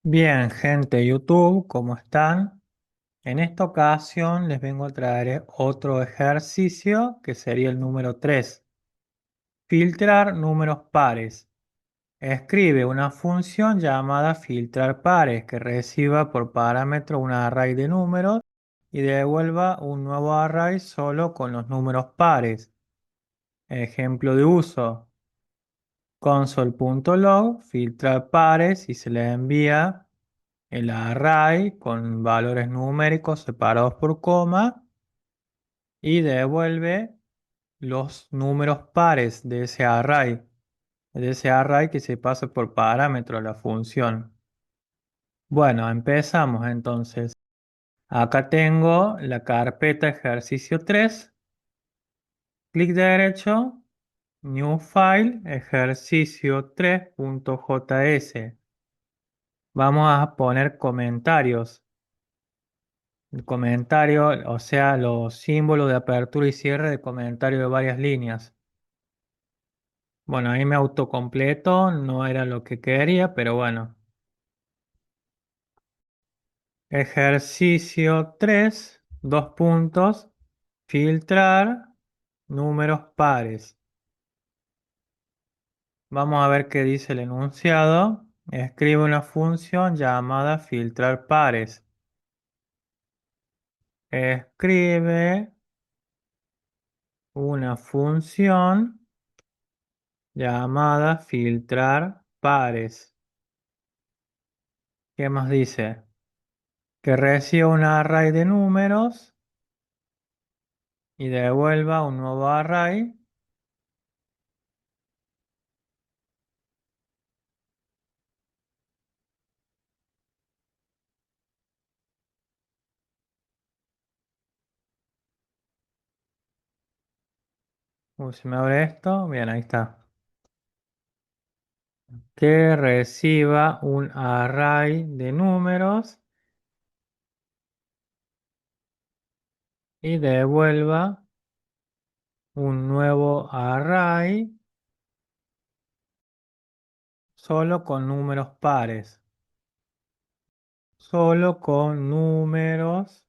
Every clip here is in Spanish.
Bien, gente de YouTube, ¿cómo están? En esta ocasión les vengo a traer otro ejercicio que sería el número 3. Filtrar números pares. Escribe una función llamada filtrar pares que reciba por parámetro un array de números y devuelva un nuevo array solo con los números pares. Ejemplo de uso. Console.log filtrar pares y se le envía el array con valores numéricos separados por coma y devuelve los números pares de ese array que se pasa por parámetro a la función. Bueno, empezamos entonces. Acá tengo la carpeta ejercicio 3. Clic derecho, New File, ejercicio 3.js. Vamos a poner comentarios. El comentario, o sea, los símbolos de apertura y cierre de comentario de varias líneas. Bueno, ahí me autocompleto, no era lo que quería, pero bueno. Ejercicio 3, dos puntos, filtrar números pares. Vamos a ver qué dice el enunciado. Escribe una función llamada filtrar pares. Escribe una función llamada filtrar pares. ¿Qué más dice? Que reciba un array de números y devuelva un nuevo array. Se me abre esto. Bien, ahí está. Que reciba un array de números y devuelva un nuevo array solo con números pares. Solo con números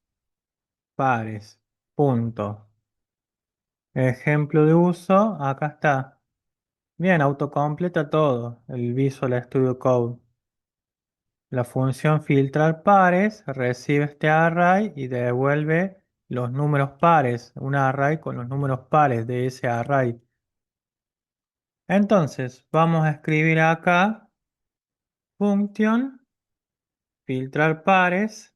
pares. Punto. Ejemplo de uso, acá está. Bien, autocompleta todo el Visual Studio Code. La función filtrar pares recibe este array y devuelve los números pares, un array con los números pares de ese array. Entonces, vamos a escribir acá función filtrar pares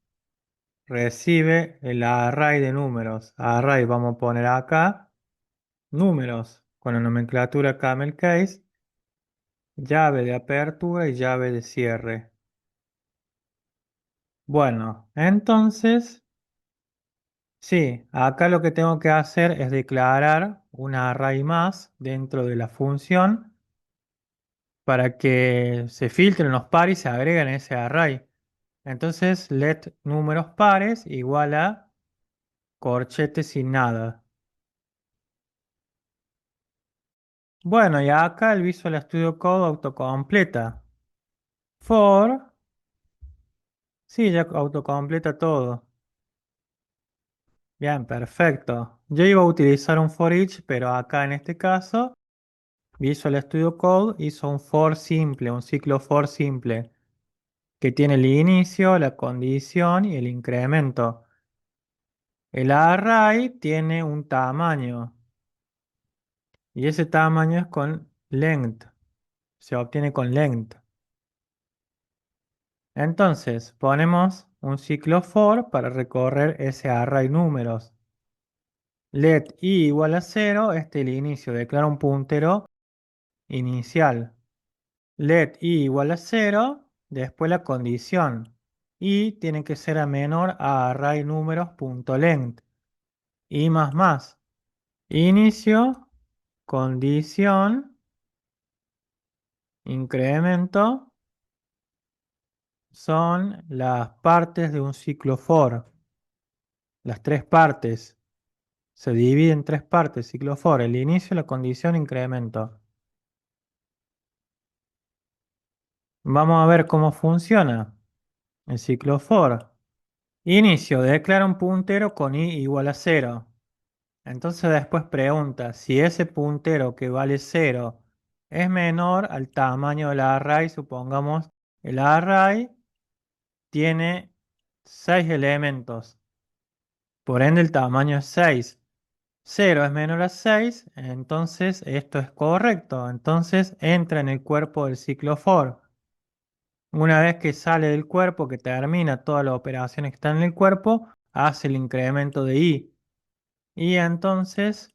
recibe el array de números. Array vamos a poner acá números con la nomenclatura camel case, llave de apertura y llave de cierre. Bueno, entonces, sí, acá lo que tengo que hacer es declarar un array más dentro de la función para que se filtren los pares y se agreguen a ese array. Entonces, let números pares igual a corchete sin nada. Bueno, y acá el Visual Studio Code autocompleta. For, sí, ya autocompleta todo. Bien, perfecto. Yo iba a utilizar un for each, pero acá en este caso, Visual Studio Code hizo un for simple, un ciclo for simple, que tiene el inicio, la condición y el incremento. El array tiene un tamaño, y ese tamaño es con length, se obtiene con length. Entonces, ponemos un ciclo for para recorrer ese array números. Let i igual a 0, este es el inicio, declara un puntero inicial. Let i igual a 0, después la condición. Y tiene que ser a menor a array números.length. Y más. Inicio, condición, incremento, son las partes de un ciclo for. Las tres partes. Se divide en tres partes, ciclo for, el inicio, la condición, incremento. Vamos a ver cómo funciona. el ciclo for. Inicio, declara un puntero con i igual a cero. Entonces después pregunta si ese puntero que vale cero es menor al tamaño del array. Supongamos el array tiene 6 elementos, por ende el tamaño es 6. Cero es menor a 6, entonces esto es correcto. Entonces entra en el cuerpo del ciclo for. Una vez que sale del cuerpo, que termina todas las operaciones que están en el cuerpo, hace el incremento de i. Y entonces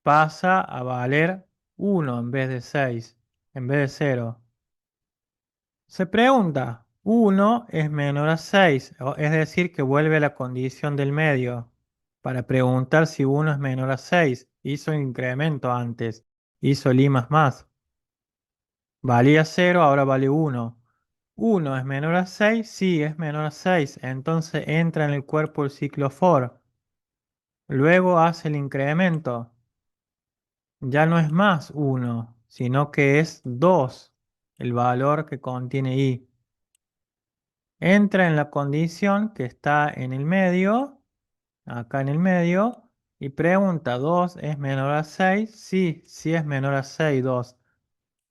pasa a valer 1 en vez de 6, en vez de cero. Se pregunta, 1 es menor a 6, es decir, que vuelve a la condición del medio. Para preguntar si 1 es menor a 6, hizo el incremento antes, hizo el i más más. Valía cero, ahora vale 1. 1 es menor a 6, sí, es menor a 6, entonces entra en el cuerpo del ciclo for. Luego hace el incremento. Ya no es más 1, sino que es 2 el valor que contiene i. Entra en la condición que está en el medio, acá en el medio, y pregunta, ¿2 es menor a 6? Sí, sí es menor a 6, 2.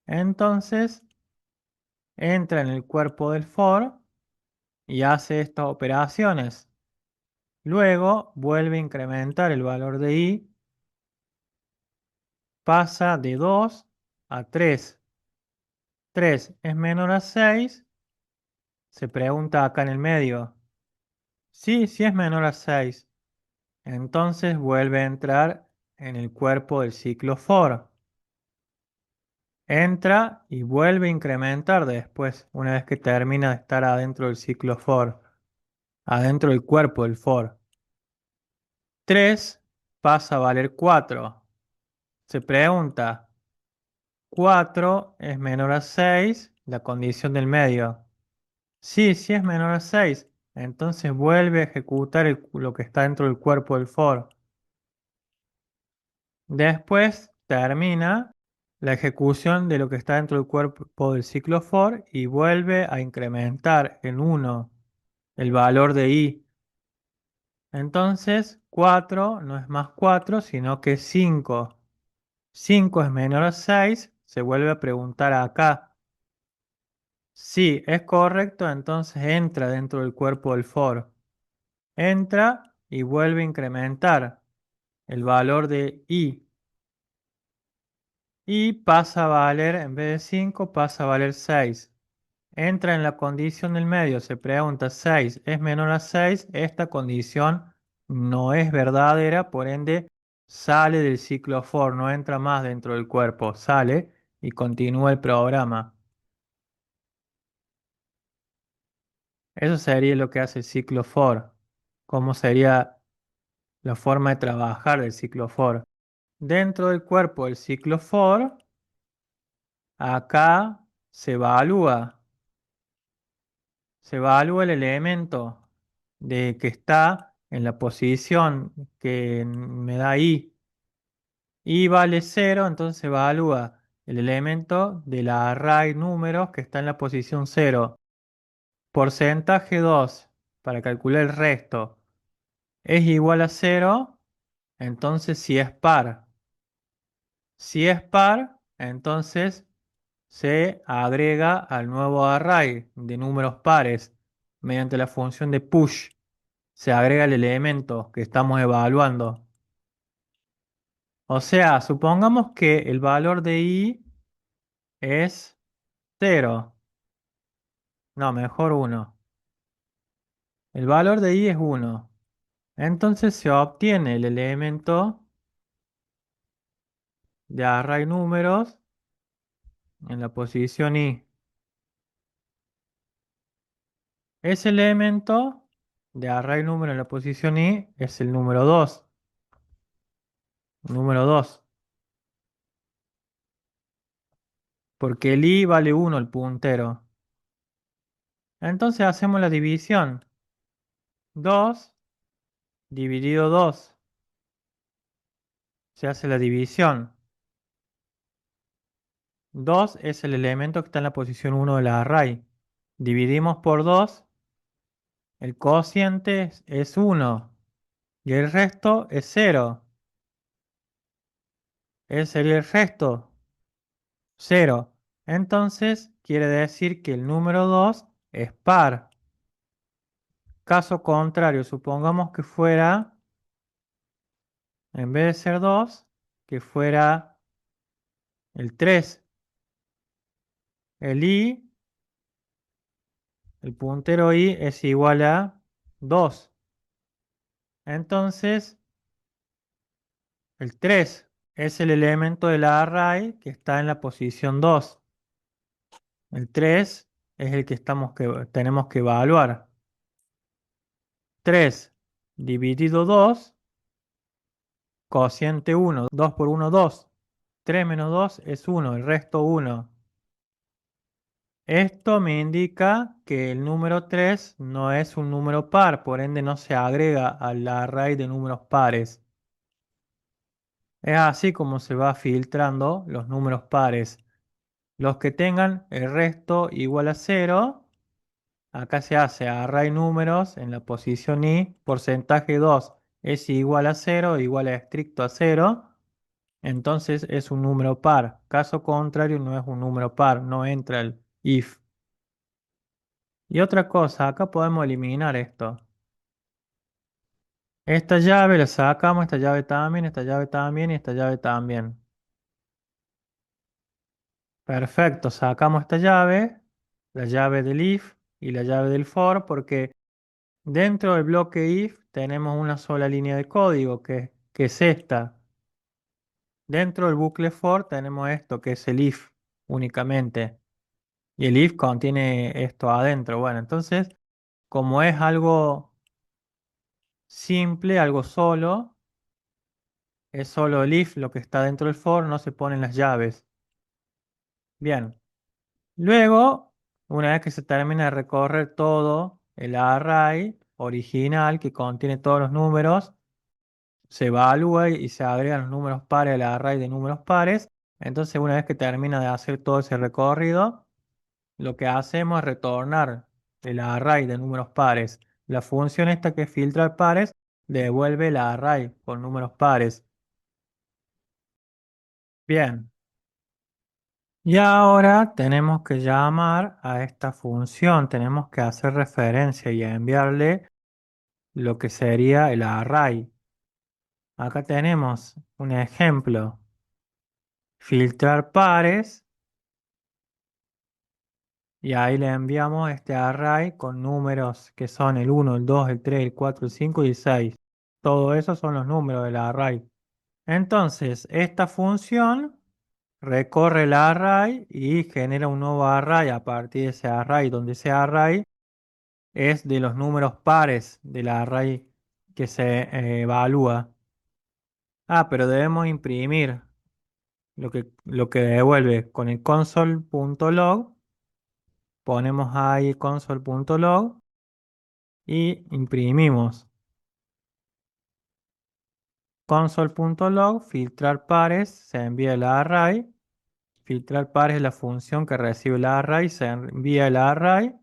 Entonces, entra en el cuerpo del for y hace estas operaciones. Luego, vuelve a incrementar el valor de i, pasa de 2 a 3. 3 es menor a 6. Se pregunta acá en el medio. Sí, sí es menor a 6. Entonces vuelve a entrar en el cuerpo del ciclo for. Entra y vuelve a incrementar después, una vez que termina de estar adentro del ciclo for, adentro del cuerpo del for. 3 pasa a valer 4. Se pregunta, 4 es menor a 6, la condición del medio. Sí, sí es menor a 6. Entonces vuelve a ejecutar lo que está dentro del cuerpo del for. Después termina la ejecución de lo que está dentro del cuerpo del ciclo for y vuelve a incrementar en 1 el valor de i. Entonces 4 no es más 4, sino que es 5. 5 es menor a 6, se vuelve a preguntar acá. Si es correcto, entonces entra dentro del cuerpo del for. Entra y vuelve a incrementar el valor de i. Y pasa a valer, en vez de 5, pasa a valer 6. Entra en la condición del medio, se pregunta 6 es menor a 6. Esta condición no es verdadera, por ende sale del ciclo for, no entra más dentro del cuerpo, sale y continúa el programa. Eso sería lo que hace el ciclo for. ¿Cómo sería la forma de trabajar del ciclo for? Dentro del cuerpo del ciclo for, acá se evalúa el elemento de que está en la posición que me da i. I vale 0, entonces se evalúa el elemento de la array números que está en la posición 0. Porcentaje 2 para calcular el resto es igual a 0, entonces si es par. Si es par, entonces se agrega al nuevo array de números pares mediante la función de push. Se agrega el elemento que estamos evaluando. O sea, supongamos que el valor de i es 0. No, mejor 1. El valor de i es 1. Entonces se obtiene el elemento de array números en la posición i. Ese elemento de array número en la posición i es el número 2. Número 2. Porque el i vale 1 el puntero. Entonces hacemos la división. 2 dividido 2. Se hace la división. 2 es el elemento que está en la posición 1 del array. Dividimos por 2, el cociente es 1 y el resto es 0. Ese sería el resto, 0. Entonces quiere decir que el número 2 es par. Caso contrario, supongamos que fuera, en vez de ser 2, que fuera el 3. El i, el puntero i es igual a 2. Entonces, el 3 es el elemento del array que está en la posición 2. El 3 es el que tenemos que evaluar. 3 dividido 2, cociente 1. 2 por 1, 2. 3 menos 2 es 1, el resto 1. Esto me indica que el número 3 no es un número par, por ende no se agrega al array de números pares. Es así como se va filtrando los números pares. Los que tengan el resto igual a 0, acá se hace array números en la posición i, porcentaje 2 es igual a 0, igual a estricto a 0, entonces es un número par. Caso contrario no es un número par, no entra el if. Y otra cosa, acá podemos eliminar esto. Esta llave la sacamos, esta llave también, esta llave también y esta llave también. Perfecto, sacamos esta llave, la llave del if y la llave del for, porque dentro del bloque if tenemos una sola línea de código, que es esta. Dentro del bucle for tenemos esto, que es el if únicamente. Y el if contiene esto adentro. Bueno, entonces, como es algo simple, algo solo, es solo el if lo que está dentro del for, no se ponen las llaves. Bien. Luego, una vez que se termina de recorrer todo el array original que contiene todos los números, se evalúa y se agregan los números pares al array de números pares. Entonces, una vez que termina de hacer todo ese recorrido, lo que hacemos es retornar el array de números pares. La función esta que filtra pares devuelve el array con números pares. Bien. Y ahora tenemos que llamar a esta función, tenemos que hacer referencia y enviarle lo que sería el array. Acá tenemos un ejemplo, filtrar pares, y ahí le enviamos este array con números que son el 1, el 2, el 3, el 4, el 5 y el 6. Todo eso son los números del array. Entonces, esta función recorre el array y genera un nuevo array a partir de ese array, donde ese array es de los números pares del array que se evalúa. Ah, pero debemos imprimir lo que devuelve con el console.log. Ponemos ahí console.log y imprimimos. Console.log, filtrar pares, se envía el array. Filtrar pares es la función que recibe el array, se envía el array.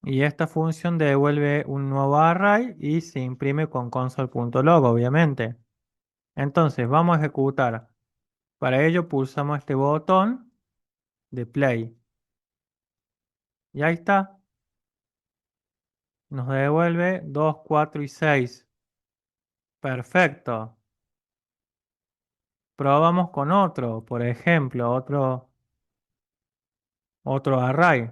Y esta función devuelve un nuevo array y se imprime con console.log, obviamente. Entonces vamos a ejecutar. Para ello pulsamos este botón de play. Y ahí está. Nos devuelve 2, 4 y 6. Perfecto. Probamos con otro, por ejemplo, otro array.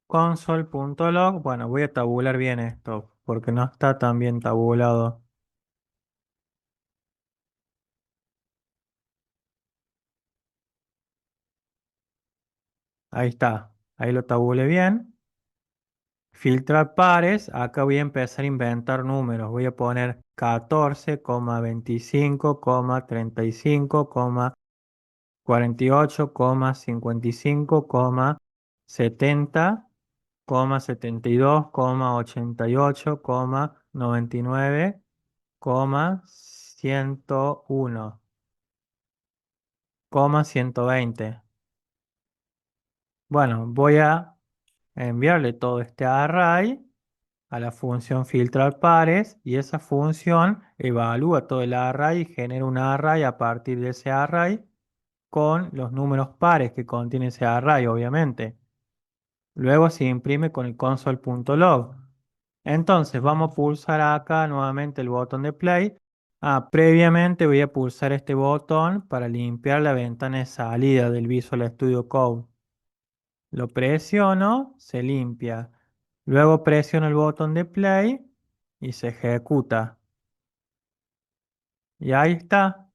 Console.log. Bueno, voy a tabular bien esto porque no está tan bien tabulado. Ahí está. Ahí lo tabulé bien. Filtrar pares, acá voy a empezar a inventar números. Voy a poner 14,25,35, 48,55,70, 72,88,99,101,120. Bueno, voy a enviarle todo este array a la función filtrar pares y esa función evalúa todo el array y genera un array a partir de ese array con los números pares que contiene ese array, obviamente. Luego se imprime con el console.log. Entonces vamos a pulsar acá nuevamente el botón de play. Previamente voy a pulsar este botón para limpiar la ventana de salida del Visual Studio Code. Lo presiono, se limpia. Luego presiono el botón de play y se ejecuta. Y ahí está.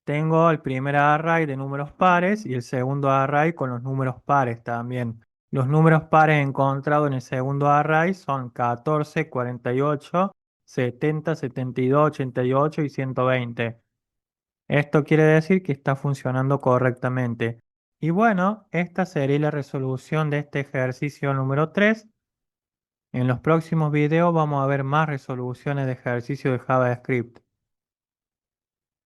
Tengo el primer array de números pares y el segundo array con los números pares también. Los números pares encontrados en el segundo array son 14, 48, 70, 72, 88 y 120. Esto quiere decir que está funcionando correctamente. Y bueno, esta sería la resolución de este ejercicio número 3. En los próximos videos vamos a ver más resoluciones de ejercicio de JavaScript.